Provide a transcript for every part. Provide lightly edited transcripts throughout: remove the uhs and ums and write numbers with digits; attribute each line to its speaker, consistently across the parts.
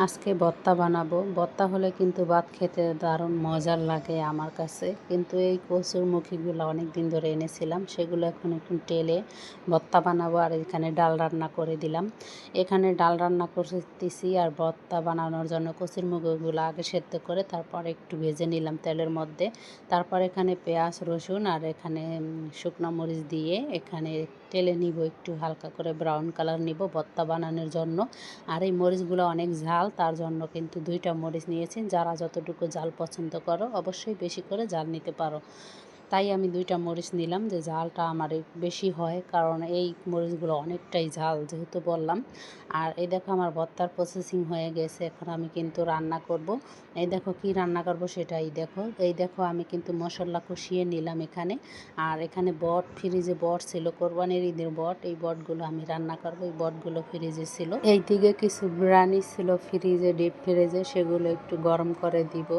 Speaker 1: আজকে ভর্তা বানাবো। ভর্তা হলে কিন্তু ভাত খেতে দারুণ মজার লাগে আমার কাছে। কিন্তু এই কচুরমুখীগুলো অনেক দিন ধরে এনেছিলাম, সেগুলো এখন একটু টেলে ভর্তা বানাবো। আর এখানে ডাল রান্না করে দিলাম। এখানে ডাল রান্না করতেছি আর ভর্তা বানানোর জন্য কচুরমুখীগুলো আগে সেদ্ধ করে তারপর একটু ভেজে নিলাম তেলের মধ্যে। তারপর এখানে পেঁয়াজ রসুন আর এখানে শুকনো মরিচ দিয়ে এখানে টেলে নিব, একটু হালকা করে ব্রাউন কালার নিব ভর্তা বানানোর জন্য। আর এই মরিচগুলো অনেক ঝাল, তার জন্য কিন্তু 2টা মরিচ নিয়েছি। যারা যতটুকু ঝাল পছন্দ করো অবশ্যই বেশি করে ঝাল নিতে পারো। তাই আমি 2টা মরিচ নিলাম, যে ঝালটা আমার বেশি হয়, কারণ এই মরিচগুলো অনেকটাই ঝাল যেহেতু বললাম। আর এই দেখো আমার ভর্তার প্রসেসিং হয়ে গেছে। এখন আমি কিন্তু রান্না করব। এই দেখো কি রান্না করব সেটাই দেখো। এই দেখো আমি কিন্তু মশলা কষিয়ে নিলাম এখানে। আর এখানে বট, ফ্রিজে বট ছিল, কোরবানির ঈদের বট। এই বটগুলো আমি রান্না করব। এই বটগুলো ফ্রিজে ছিল। এই দিকে কিছু বিরিয়ানি ছিল ফ্রিজে, ডিপ ফ্রিজে, সেগুলো একটু গরম করে দিব।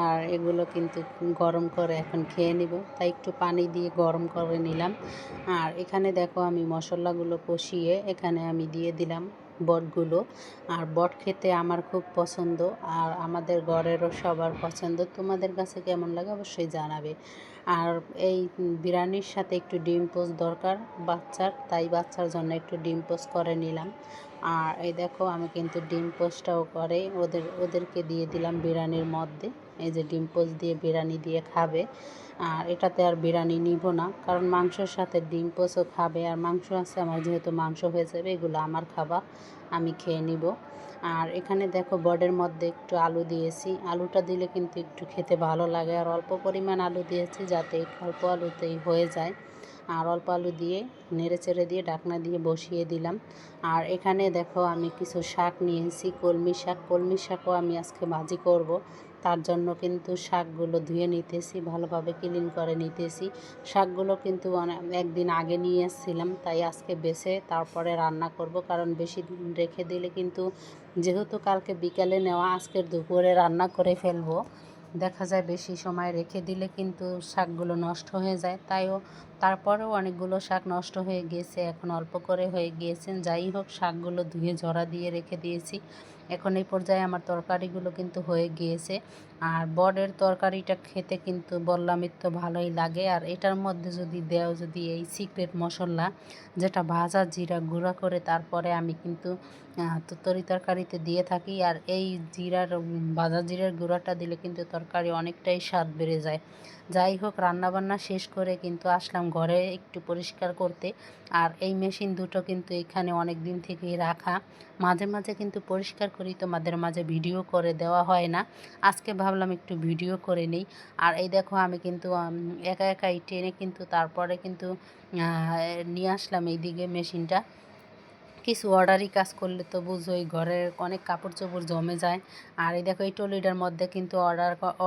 Speaker 1: আর এগুলো কিন্তু গরম করে এখন খেয়ে নিব, তাই একটু পানি দিয়ে গরম করে নিলাম। আর এখানে দেখো আমি মশলাগুলো কষিয়ে এখানে আমি দিয়ে দিলাম বটগুলো। আর বট খেতে আমার খুব পছন্দ, আর আমাদের ঘরেরও সবার পছন্দ। তোমাদের কাছে কেমন লাগে অবশ্যই জানাবে। আর এই বিরিয়ানির সাথে একটু ডিম পোস্ট দরকার বাচ্চার, তাই বাচ্চার জন্য একটু ডিম পোস্ট করে নিলাম। আর এই দেখো আমি কিন্তু ডিম পোস্টটাও করে ওদেরকে দিয়ে দিলাম বিরিয়ানির মধ্যে। এই যে ডিম পোস্ট দিয়ে বিরিয়ানি দিয়ে খাবে। আর এটাতে আর বিরিয়ানি নিব না, কারণ মাংসের সাথে ডিম পোস্টও খাবে। আর মাংস আছে আমার, যেহেতু মাংস হয়ে যাবে, এগুলো আমার খাবার, আমি খেয়ে নিব। আর এখানে দেখো বডের মধ্যে একটু আলু দিয়েছি। আলুটা দিলে কিন্তু একটু খেতে ভালো লাগে। আর অল্প পরিমাণ আলু দিয়েছি, যাতে অল্প আলুতেই হয়ে যায়। আর অল্প আলু দিয়ে নেড়ে চেড়ে দিয়ে ঢাকনা দিয়ে বসিয়ে দিলাম। আর এখানে দেখো আমি কিছু শাক নিয়েছি, কলমি শাক। কলমি শাকও আমি আজকে ভাজি করব। তার জন্য কিন্তু শাকগুলো ধুয়ে নিতেছি, ভালোভাবে ক্লিন করে নিতেছি। শাকগুলো কিন্তু একদিন আগে নিয়ে এসেছিলাম, তাই আজকে বেছে তারপরে রান্না করব। কারণ বেশি দিন রেখে দিলে কিন্তু, যেহেতু কালকে বিকালে নেওয়া, আজকের দুপুরে রান্না করে ফেলবো। দেখা যায় বেশি সময় রেখে দিলে কিন্তু শাকগুলো নষ্ট হয়ে যায়। তারপরেও অনেকগুলো শাক নষ্ট হয়ে গিয়েছে, এখন অল্প করে হয়ে গিয়েছে। যাই হোক, শাকগুলো ধুয়ে ঝরা দিয়ে রেখে দিয়েছি। এখন এই পর্যায়ে আমার তরকারিগুলো কিন্তু হয়ে গিয়েছে। আর বড়ের তরকারিটা খেতে কিন্তু বললামই তো ভালোই লাগে। আর এটার মধ্যে যদি এই সিক্রেট মশলা, যেটা ভাজা জিরা গুঁড়া করে তারপরে আমি কিন্তু তরকারিতে দিয়ে থাকি। আর এই ভাজা জিরার গুঁড়াটা দিলে কিন্তু তরকারি অনেকটাই স্বাদ বেড়ে যায়। যাই হোক, রান্নাবান্না শেষ করে কিন্তু আসলাম ঘরে একটু পরিষ্কার করতে। আর এই মেশিন দুটো কিন্তু এখানে অনেক দিন থেকেই রাখা, মাঝে মাঝে কিন্তু পরিষ্কার করি, তোমাদের মাঝে ভিডিও করে দেওয়া হয় না। আজকে ভাবলাম একটু ভিডিও করে নিই। আর এই দেখো আমি কিন্তু একা একাই টেনে কিন্তু তারপরে কিন্তু নিয়ে আসলাম এইদিকে মেশিনটা। কিছু অর্ডারি কাজ করলে তো বুঝোই, ঘরের অনেক কাপড় চোপড় জমে যায়। আর এই দেখো এই টলিটার মধ্যে কিন্তু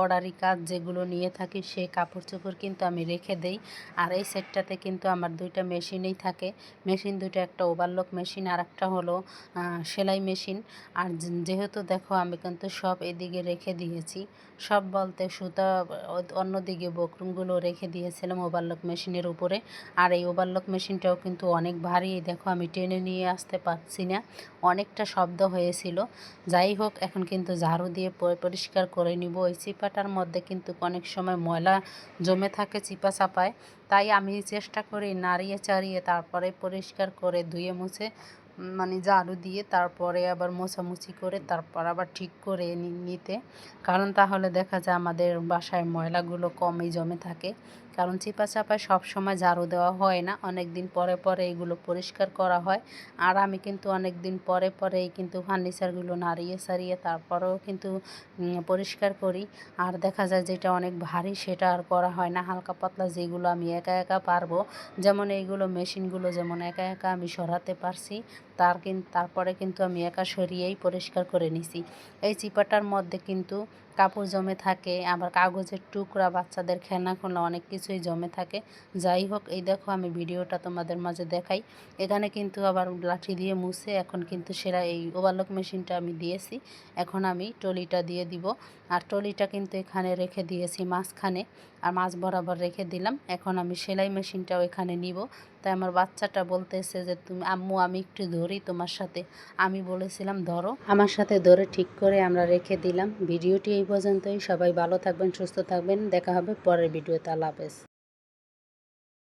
Speaker 1: অর্ডারি কাজ যেগুলো নিয়ে থাকি, সেই কাপড় চোপড় কিন্তু আমি রেখে দেই। আর এই সেটটাতে কিন্তু আমার 2টা মেশিনেই থাকে। মেশিন 2টা, একটা ওভারলক মেশিন আর একটা হলো সেলাই মেশিন। আর যেহেতু দেখো আমি কিন্তু সব এদিকে রেখে দিয়েছি, সব বলতে সুতা অন্যদিকে বক্রমগুলো রেখে দিয়েছিলাম ওভারলক মেশিনের উপরে। আর এই ওভারলক মেশিনটাও কিন্তু অনেক ভারী, দেখো আমি টেনে নিয়ে আসতে পারছি না, অনেকটা শব্দ হয়েছিল। যাই হোক, এখন কিন্তু ঝাড়ু দিয়ে পরিষ্কার করে নিব। ওই চিপাটার মধ্যে কিন্তু অনেক সময় ময়লা জমে থাকে চিপা চাপায়, তাই আমি চেষ্টা করি নাড়িয়ে চাড়িয়ে তারপরে পরিষ্কার করে ধুয়ে মুছে, মানে ঝাড়ু দিয়ে তারপরে আবার মোছামুছি করে তারপর আবার ঠিক করে নিতে। কারণ তাহলে দেখা যায় আমাদের বাসায় ময়লাগুলো কমই জমে থাকে। কারণ চিপা চাপায় সবসময় ঝাড়ু দেওয়া হয় না, অনেক দিন পরে পরে এগুলো পরিষ্কার করা হয়। আর আমি কিন্তু অনেক দিন পরে পরেই কিন্তু ফার্নিচারগুলো নাড়িয়ে সারিয়ে তারপরেও কিন্তু পরিষ্কার করি। আর দেখা যায় যেটা অনেক ভারী সেটা আর করা হয় না, হালকা পাতলা যেগুলো আমি একা একা পারবো, যেমন এইগুলো মেশিনগুলো যেমন একা একা আমি সরাতে পারছি, তারপরে কিন্তু আমি একা সরিয়েই পরিষ্কার করে নিছি। এই চিপাটার মধ্যে কিন্তু কাপড় জমে থাকে, আবার কাগজের টুকরা, বাচ্চাদের খেলনা অনেক কিছুই জমে থাকে। যাই হোক, এই দেখো আমি ভিডিওটা তোমাদের মাঝে দেখাই। এখানে কিন্তু আবার লাঠি দিয়ে মুছে এখন কিন্তু সেরা এই ওভারলক মেশিনটা আমি দিয়েছি। এখন আমি টলিটা দিয়ে দিব। আর টলিটা কিন্তু এখানে রেখে দিয়েছি মাঝখানে, আর মাঝ বরাবর রেখে দিলাম। এখন আমি সেলাই মেশিনটাও এখানে নিব। তাই আমার বাচ্চাটা বলতেছে যে তুমি আম্মু আমি একটু ধরি তোমার সাথে। আমি বলেছিলাম ধরো, আমার সাথে ধরে ঠিক করে আমরা রেখে দিলাম। ভিডিওটি এই পর্যন্তই। সবাই ভালো থাকবেন, সুস্থ থাকবেন। দেখা হবে পরের ভিডিওতে। আল্লাহ হাফেজ।